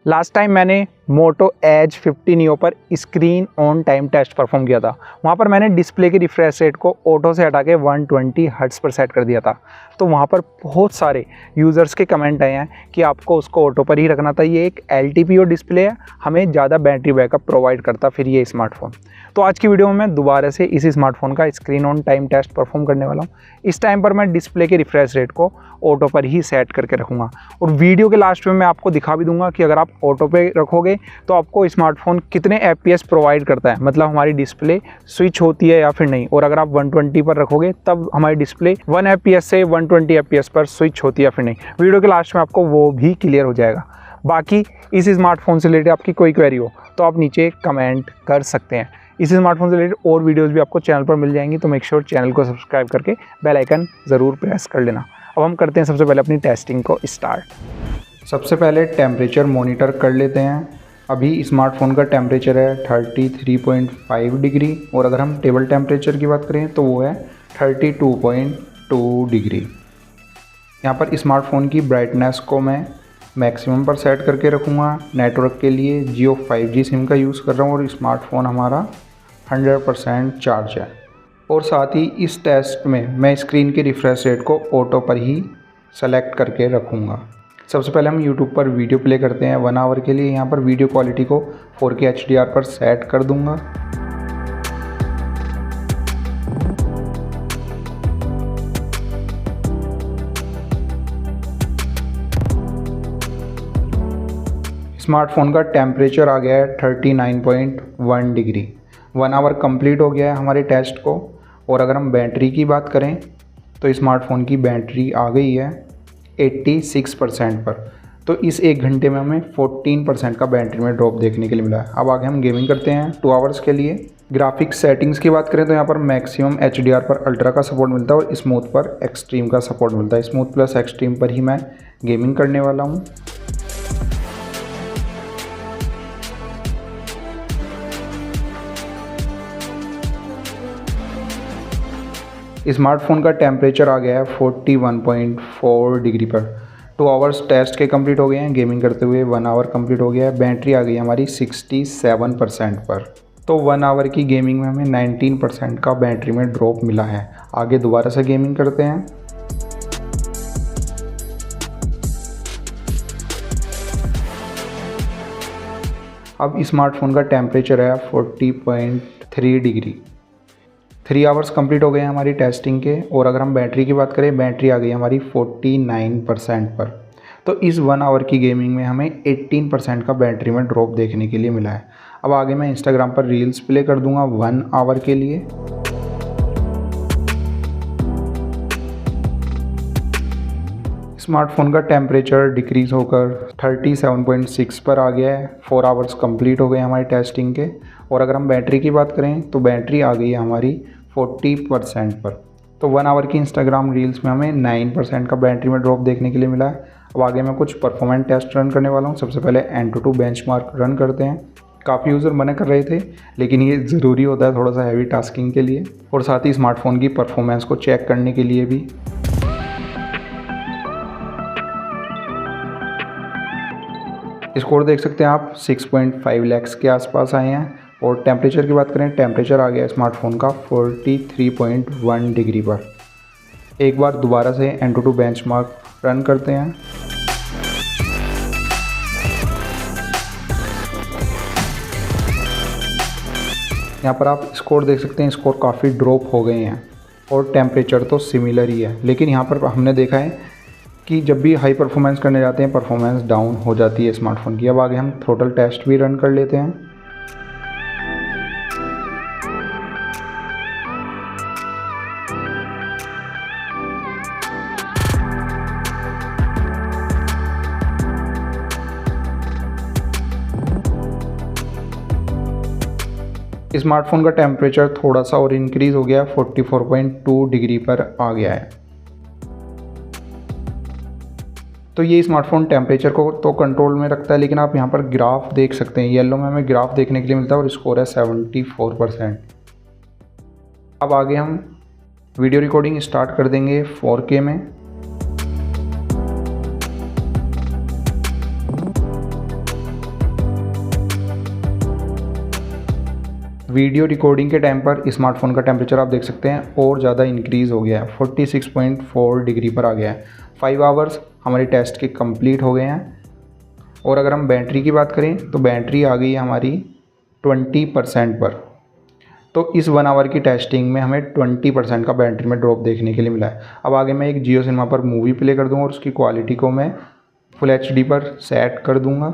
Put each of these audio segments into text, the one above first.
Last time मैंने Moto Edge 50 Neo पर screen on time test perform किया था। वहाँ पर मैंने डिस्प्ले के रिफ्रेश रेट को ऑटो से हटा के 120 हर्ट्ज़ पर सेट कर दिया था। तो वहाँ पर बहुत सारे यूज़र्स के कमेंट आए हैं कि आपको उसको ऑटो पर ही रखना था। ये एक LTPO डिस्प्ले है, हमें ज़्यादा बैटरी बैकअप प्रोवाइड करता फिर ये स्मार्टफोन। तो आज की वीडियो में मैं दोबारा से इसी स्मार्टफोन का screen on time test perform करने वाला हूँ। इस टाइम पर मैं डिस्प्ले के रिफ्रेश रेट को ऑटो पर ही सेट करके रखूँगा और वीडियो के लास्ट में मैं आपको दिखा भी दूंगा कि अगर आप ऑटो पे रखोगे तो आपको स्मार्टफोन कितने FPS प्रोवाइड करता है, मतलब हमारी डिस्प्ले स्विच होती है या फिर नहीं। और अगर आप 120 पर रखोगे तब हमारी डिस्प्ले 1 FPS से 120 FPS पर स्विच होती है या फिर नहीं। वीडियो के लास्ट में आपको वो भी क्लियर हो जाएगा। बाकी इस स्मार्टफोन से रिलेटेड आपकी कोई क्वेरी हो तो आप नीचे कमेंट कर सकते हैं। इस स्मार्टफोन से रिलेटेड और वीडियोज़ भी आपको चैनल पर मिल जाएंगी, तो मेक श्योर चैनल को सब्सक्राइब करके बेल आइकन ज़रूर प्रेस कर लेना। अब हम करते हैं सबसे पहले अपनी टेस्टिंग को स्टार्ट। सबसे पहले टेम्परेचर मॉनिटर कर लेते हैं। अभी स्मार्टफोन का टेम्परेचर है 33.5 डिग्री और अगर हम टेबल टेम्परेचर की बात करें तो वो है 32.2 डिग्री। यहाँ पर स्मार्टफोन की ब्राइटनेस को मैं मैक्सिमम पर सेट करके रखूँगा। नेटवर्क के लिए जियो 5G सिम का यूज़ कर रहा हूँ और स्मार्टफोन हमारा 100% चार्ज है। और साथ ही इस टेस्ट में मैं स्क्रीन के रिफ्रेश रेट को ऑटो पर ही सेलेक्ट करके रखूँगा। सबसे पहले हम YouTube पर वीडियो प्ले करते हैं 1 आवर के लिए। यहाँ पर वीडियो क्वालिटी को 4K HDR पर सेट कर दूँगा। स्मार्टफोन का टेम्परेचर आ गया है 39.1 डिग्री। 1 आवर कंप्लीट हो गया है हमारे टेस्ट को। और अगर हम बैटरी की बात करें तो स्मार्टफोन की बैटरी आ गई है 86% पर। तो इस 1 घंटे में हमें 14% का बैटरी में ड्रॉप देखने के लिए मिला है। अब आगे हम गेमिंग करते हैं 2 आवर्स के लिए। ग्राफिक्स सेटिंग्स की बात करें तो यहाँ पर मैक्सिमम HDR पर अल्ट्रा का सपोर्ट मिलता है और स्मूथ पर एक्सट्रीम का सपोर्ट मिलता है। स्मूथ प्लस एक्सट्रीम पर ही मैं गेमिंग करने वाला हूँ। स्मार्टफोन का टेम्परेचर आ गया है 41.4 डिग्री पर। 2 आवर्स टेस्ट के कंप्लीट हो गए हैं गेमिंग करते हुए। 1 आवर कंप्लीट हो गया है। बैटरी आ गई हमारी 67% पर। तो 1 आवर की गेमिंग में हमें 19% का बैटरी में ड्रॉप मिला है। आगे दोबारा से गेमिंग करते हैं। अब स्मार्टफोन का टेम्परेचर है 40.3 डिग्री। 3 आवर्स कंप्लीट हो गए हैं हमारी टेस्टिंग के। और अगर हम बैटरी की बात करें, बैटरी आ गई हमारी 49% पर। तो इस 1 आवर की गेमिंग में हमें 18% का बैटरी में ड्रॉप देखने के लिए मिला है। अब आगे मैं इंस्टाग्राम पर रील्स प्ले कर दूंगा 1 आवर के लिए। स्मार्टफोन का टेम्परेचर डिक्रीज़ होकर 37.6 पर आ गया है। 4 आवर्स कंप्लीट हो गए हमारी टेस्टिंग के। और अगर हम बैटरी की बात करें तो बैटरी आ गई है हमारी 40% पर। तो 1 आवर की इंस्टाग्राम रील्स में हमें 9% का बैटरी में ड्रॉप देखने के लिए मिला है। अब आगे मैं कुछ परफॉर्मेंस टेस्ट रन करने वाला हूँ। सबसे पहले AnTuTu बेंचमार्क रन करते हैं। काफ़ी यूज़र मना कर रहे थे, लेकिन ये ज़रूरी होता है थोड़ा सा हैवी टास्किंग के लिए और साथ ही स्मार्टफोन की परफॉर्मेंस को चेक करने के लिए भी। स्कोर देख सकते हैं आप 6.5 लाख के आसपास आए हैं। और टेम्परेचर की बात करें, टेम्परेचर आ गया स्मार्टफोन का 43.1 डिग्री पर। एक बार दोबारा से AnTuTu बेंचमार्क रन करते हैं। यहाँ पर आप स्कोर देख सकते हैं, स्कोर काफ़ी ड्रॉप हो गए हैं और टेम्परेचर तो सिमिलर ही है। लेकिन यहाँ पर हमने देखा है कि जब भी हाई परफॉर्मेंस करने जाते हैं परफॉर्मेंस डाउन हो जाती है स्मार्टफोन की। अब आगे हम थ्रोटल टेस्ट भी रन कर लेते हैं। स्मार्टफोन का टेम्परेचर थोड़ा सा और इंक्रीज़ हो गया, 44.2 डिग्री पर आ गया है। तो ये स्मार्टफोन टेम्परेचर को तो कंट्रोल में रखता है, लेकिन आप यहाँ पर ग्राफ देख सकते हैं। येलो में हमें ग्राफ देखने के लिए मिलता है और स्कोर है 74%। अब आगे हम वीडियो रिकॉर्डिंग स्टार्ट कर देंगे 4K में। वीडियो रिकॉर्डिंग के टाइम पर स्मार्टफोन का टेम्परेचर आप देख सकते हैं और ज़्यादा इंक्रीज़ हो गया है, 46.4 डिग्री पर आ गया है। 5 आवर्स हमारे टेस्ट के कंप्लीट हो गए हैं। और अगर हम बैटरी की बात करें तो बैटरी आ गई है हमारी 20% पर। तो इस 1 आवर की टेस्टिंग में हमें 20% का बैटरी में ड्रॉप देखने के लिए मिला है। अब आगे मैं एक जियो सिनेमा पर मूवी प्ले कर दूँगा और उसकी क्वालिटी को मैं फुल HD पर सेट कर दूँगा।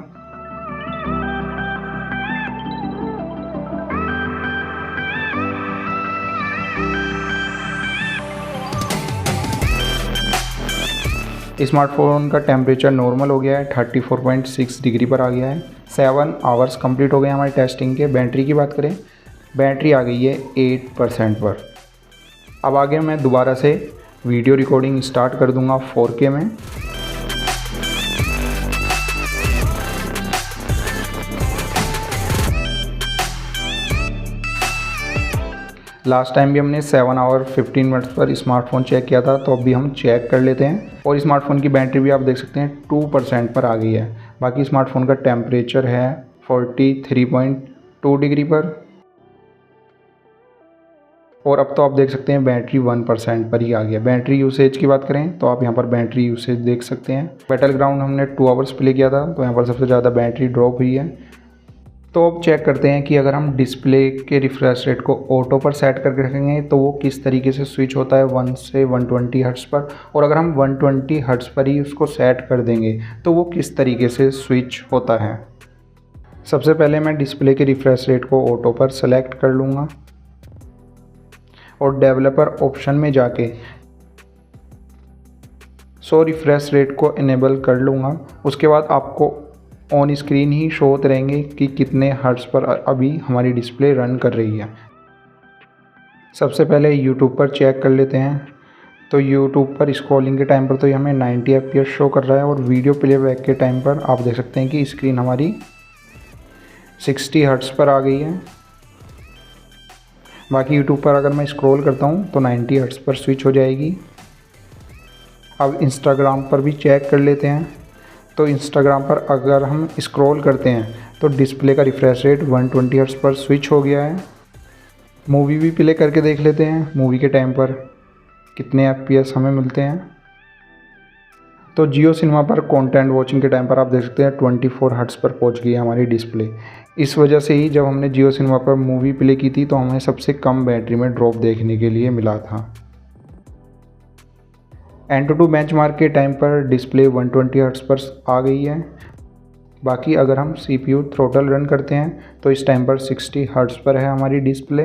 स्मार्टफोन का टेम्परेचर नॉर्मल हो गया है, 34.6 डिग्री पर आ गया है। 7 आवर्स कंप्लीट हो गए हमारी टेस्टिंग के। बैटरी की बात करें, बैटरी आ गई है 8% पर। अब आगे मैं दोबारा से वीडियो रिकॉर्डिंग स्टार्ट कर दूंगा 4K में। लास्ट टाइम भी हमने 7 आवर 15 मिनट्स पर स्मार्टफोन चेक किया था, तो अभी हम चेक कर लेते हैं। और स्मार्टफोन की बैटरी भी आप देख सकते हैं 2% पर आ गई है। बाकी स्मार्टफोन का टेम्परेचर है 43.2 डिग्री पर। और अब तो आप देख सकते हैं बैटरी 1% पर ही आ गया। बैटरी यूसेज की बात करें तो आप यहाँ पर बैटरी यूसेज देख सकते हैं। बैटल ग्राउंड हमने 2 आवर्स प्ले किया था, तो यहाँ पर सबसे ज़्यादा बैटरी ड्रॉप हुई है। तो अब चेक करते हैं कि अगर हम डिस्प्ले के रिफ्रेश रेट को ऑटो पर सेट करके रखेंगे तो वो किस तरीके से स्विच होता है 1 से 120 हर्ट्ज़ पर। और अगर हम 120 हर्ट्ज़ पर ही उसको सेट कर देंगे तो वो किस तरीके से स्विच होता है। सबसे पहले मैं डिस्प्ले के रिफ्रेश रेट को ऑटो पर सेलेक्ट कर लूँगा और डेवलपर ऑप्शन में जाके शो रिफ्रेश रेट को इनेबल कर लूँगा। उसके बाद आपको ऑन स्क्रीन ही शो होते रहेंगे कि कितने हर्ट्ज़ पर अभी हमारी डिस्प्ले रन कर रही है। सबसे पहले YouTube पर चेक कर लेते हैं। तो YouTube पर स्क्रॉलिंग के टाइम पर तो ये हमें 90 FPS शो कर रहा है और वीडियो प्लेबैक के टाइम पर आप देख सकते हैं कि स्क्रीन हमारी 60 हर्ट्ज़ पर आ गई है। बाकी YouTube पर अगर मैं स्क्रॉल करता हूँ तो 90 हर्ट्ज़ पर स्विच हो जाएगी। अब इंस्टाग्राम पर भी चेक कर लेते हैं। तो इंस्टाग्राम पर अगर हम स्क्रॉल करते हैं तो डिस्प्ले का रिफ्रेश रेट 120 हर्ट्ज़ पर स्विच हो गया है। मूवी भी प्ले करके देख लेते हैं, मूवी के टाइम पर कितने FPS हमें मिलते हैं। तो जियो सिनेमा पर कंटेंट वॉचिंग के टाइम पर आप देख सकते हैं 24 हर्ट्ज़ पर पहुंच गई है हमारी डिस्प्ले। इस वजह से ही जब हमने जियो सिनेमा पर मूवी प्ले की थी तो हमें सबसे कम बैटरी में ड्रॉप देखने के लिए मिला था। AnTuTu बेंचमार्क के टाइम पर डिस्प्ले 120 हर्ट्ज़ पर आ गई है। बाकी अगर हम CPU थ्रोटल रन करते हैं तो इस टाइम पर 60 हर्ट्ज़ पर है हमारी डिस्प्ले।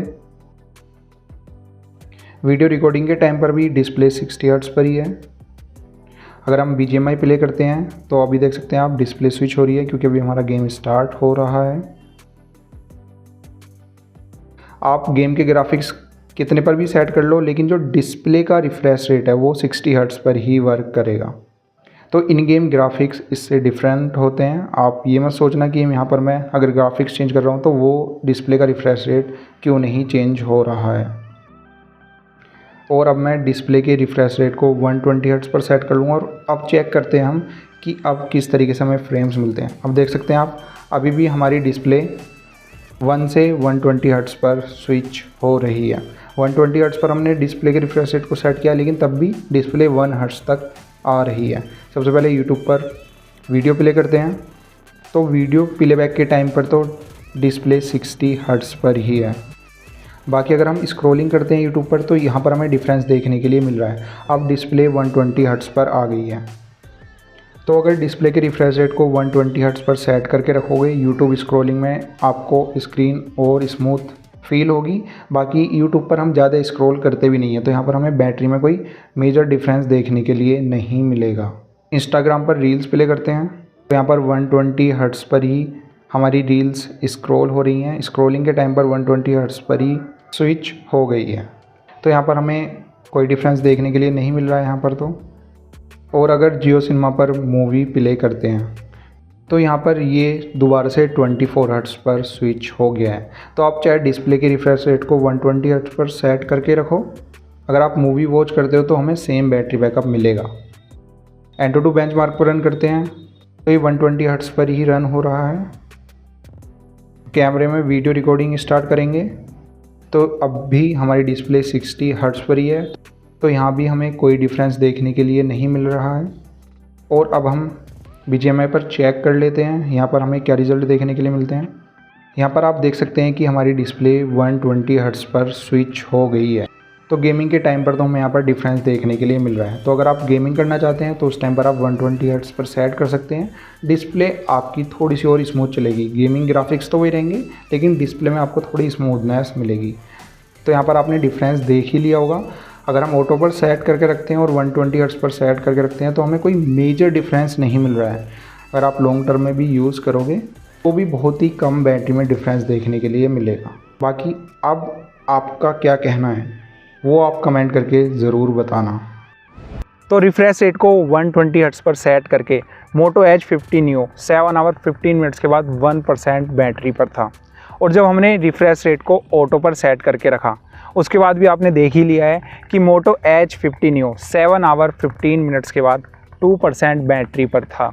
वीडियो रिकॉर्डिंग के टाइम पर भी डिस्प्ले 60 हर्ट्ज़ पर ही है। अगर हम BGMI प्ले करते हैं तो अभी देख सकते हैं आप डिस्प्ले स्विच हो रही है क्योंकि अभी हमारा गेम स्टार्ट हो रहा है। आप गेम के ग्राफिक्स कितने पर भी सेट कर लो, लेकिन जो डिस्प्ले का रिफ्रेश रेट है वो 60 हर्ट्ज़ पर ही वर्क करेगा। तो इन गेम ग्राफिक्स इससे डिफरेंट होते हैं। आप ये मत सोचना कि यहाँ पर मैं अगर ग्राफिक्स चेंज कर रहा हूँ तो वो डिस्प्ले का रिफ्रेश रेट क्यों नहीं चेंज हो रहा है। और अब मैं डिस्प्ले के रिफ्रेश रेट को 120 हर्ट्ज़ पर सेट कर लूँगा और अब चेक करते हैं हम कि अब किस तरीके से हमें फ्रेम्स मिलते हैं। अब देख सकते हैं आप अभी भी हमारी डिस्प्ले 1 से 120 हर्ट्ज़ पर स्विच हो रही है। 120 हर्ट्ज़ पर हमने डिस्प्ले के रिफ्रेश रेट को सेट किया, लेकिन तब भी डिस्प्ले 1 हर्ट्ज़ तक आ रही है। सबसे पहले YouTube पर वीडियो प्ले करते हैं तो वीडियो प्लेबैक के टाइम पर तो डिस्प्ले 60 हर्ट्ज़ पर ही है। बाकी अगर हम स्क्रॉलिंग करते हैं YouTube पर तो यहाँ पर हमें डिफरेंस देखने के लिए मिल रहा है। अब डिस्प्ले 120 हर्ट्ज़ पर आ गई है। तो अगर डिस्प्ले के रिफ्रेश रेट को 120 हर्ट्ज़ पर सेट करके रखोगे YouTube स्क्रॉलिंग में आपको स्क्रीन और स्मूथ फील होगी। बाकी YouTube पर हम ज़्यादा स्क्रॉल करते भी नहीं हैं तो यहाँ पर हमें बैटरी में कोई मेजर डिफरेंस देखने के लिए नहीं मिलेगा। इंस्टाग्राम पर रील्स प्ले करते हैं तो यहाँ पर 120 हर्ट्ज़ पर ही हमारी रील्स स्क्रॉल हो रही हैं। स्क्रॉलिंग के टाइम पर 120 हर्ट्ज़ पर ही स्विच हो गई है। तो यहाँ पर हमें कोई डिफरेंस देखने के लिए नहीं मिल रहा है यहाँ पर तो। और अगर जियो सिनेमा पर मूवी प्ले करते हैं तो यहाँ पर ये दोबारा से 24 हर्ट्ज़ पर स्विच हो गया है। तो आप चाहे डिस्प्ले के रिफ्रेश रेट को 120 हर्ट्ज़ पर सेट करके रखो, अगर आप मूवी वॉच करते हो तो हमें सेम बैटरी बैकअप मिलेगा। AnTuTu बेंचमार्क पर रन करते हैं तो ये 120 हर्ट्ज़ पर ही रन हो रहा है। कैमरे में वीडियो रिकॉर्डिंग स्टार्ट करेंगे तो अब भी हमारी डिस्प्ले 60 हर्ट्ज़ पर ही है, तो यहाँ भी हमें कोई डिफरेंस देखने के लिए नहीं मिल रहा है। और अब हम BGMI पर चेक कर लेते हैं, यहाँ पर हमें क्या रिज़ल्ट देखने के लिए मिलते हैं। यहाँ पर आप देख सकते हैं कि हमारी डिस्प्ले 120 हर्ट्ज़ पर स्विच हो गई है। तो गेमिंग के टाइम पर तो हमें यहाँ पर डिफरेंस देखने के लिए मिल रहा है। तो अगर आप गेमिंग करना चाहते हैं तो उस टाइम पर आप 120 हर्ट्ज़ पर सेट कर सकते हैं। डिस्प्ले आपकी थोड़ी सी और स्मूथ चलेगी। गेमिंग ग्राफिक्स तो वही रहेंगे, लेकिन डिस्प्ले में आपको थोड़ी स्मूथनेस मिलेगी। तो यहाँ पर आपने डिफरेंस देख ही लिया होगा। अगर हम ऑटो पर सेट करके रखते हैं और 120 हर्ट्ज़ पर सेट करके रखते हैं तो हमें कोई मेजर डिफरेंस नहीं मिल रहा है। अगर आप लॉन्ग टर्म में भी यूज़ करोगे तो भी बहुत ही कम बैटरी में डिफरेंस देखने के लिए मिलेगा। बाकी अब आपका क्या कहना है वो आप कमेंट करके ज़रूर बताना। तो रिफ्रेश रेट को 120 हर्ट्ज़ पर सेट करके Moto Edge 50 new 7 hour 15 minutes के बाद 1% बैटरी पर था। और जब हमने रिफ्रेश रेट को ऑटो पर सेट करके रखा उसके बाद भी आपने देख ही लिया है कि Moto Edge 50 new 7 hour 15 minutes के बाद 2% बैटरी पर था।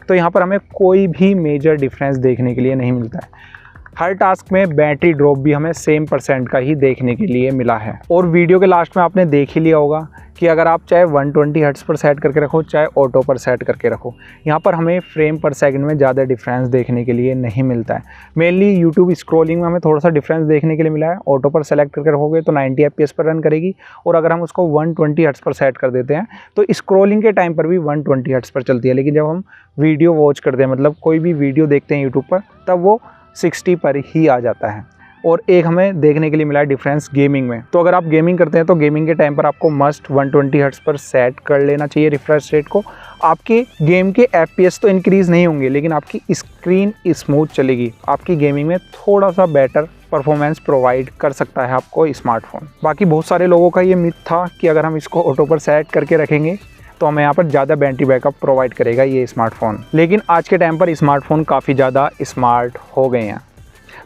तो यहाँ पर हमें कोई भी मेजर डिफरेंस देखने के लिए नहीं मिलता है। हर टास्क में बैटरी ड्रॉप भी हमें सेम % का ही देखने के लिए मिला है। और वीडियो के लास्ट में आपने देख ही लिया होगा कि अगर आप चाहे 120 हर्ट्ज़ पर सेट करके रखो चाहे ऑटो पर सेट करके रखो, यहाँ पर हमें फ्रेम पर सेकंड में ज़्यादा डिफरेंस देखने के लिए नहीं मिलता है। मेनली यूट्यूब स्क्रॉलिंग में हमें थोड़ा सा डिफरेंस देखने के लिए मिला है। ऑटो पर सेलेक्ट करके रखोगे तो 90 FPS पर रन करेगी, और अगर हम उसको 120 हर्ट्ज़ पर सेट कर देते हैं तो स्क्रॉलिंग के टाइम पर भी 120 हर्ट्ज़ पर चलती है। लेकिन जब हम वीडियो वॉच करते हैं, मतलब कोई भी वीडियो देखते हैं यूट्यूब पर, तब वो 60 पर ही आ जाता है। और एक हमें देखने के लिए मिला है डिफरेंस गेमिंग में। तो अगर आप गेमिंग करते हैं तो गेमिंग के टाइम पर आपको मस्ट 120 हर्ट्ज़ पर सेट कर लेना चाहिए रिफ्रेश रेट को। आपके गेम के FPS तो इंक्रीज़ नहीं होंगे, लेकिन आपकी स्क्रीन स्मूथ चलेगी। आपकी गेमिंग में थोड़ा सा बेटर परफॉर्मेंस प्रोवाइड कर सकता है आपको स्मार्टफोन। बाकी बहुत सारे लोगों का ये मिथ था कि अगर हम इसको ऑटो पर सेट करके रखेंगे तो हमें यहाँ पर ज़्यादा बैटरी बैकअप प्रोवाइड करेगा ये स्मार्टफोन। लेकिन आज के टाइम पर स्मार्टफोन काफ़ी ज़्यादा स्मार्ट हो गए हैं।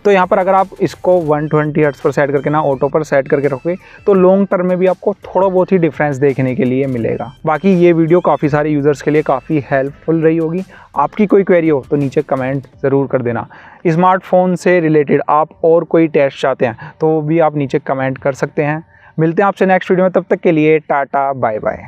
तो यहाँ पर अगर आप इसको 120 हर्ट्ज़ पर सेट करके ना ऑटो पर सेट करके रखोगे तो लॉन्ग टर्म में भी आपको थोड़ा बहुत ही डिफरेंस देखने के लिए मिलेगा। बाकी ये वीडियो काफ़ी सारे यूज़र्स के लिए काफ़ी हेल्पफुल रही होगी। आपकी कोई क्वेरी हो तो नीचे कमेंट ज़रूर कर देना। स्मार्टफोन से रिलेटेड आप और कोई टेस्ट चाहते हैं तो वो भी आप नीचे कमेंट कर सकते हैं। मिलते हैं आपसे नेक्स्ट वीडियो में, तब तक के लिए टाटा बाय बाय।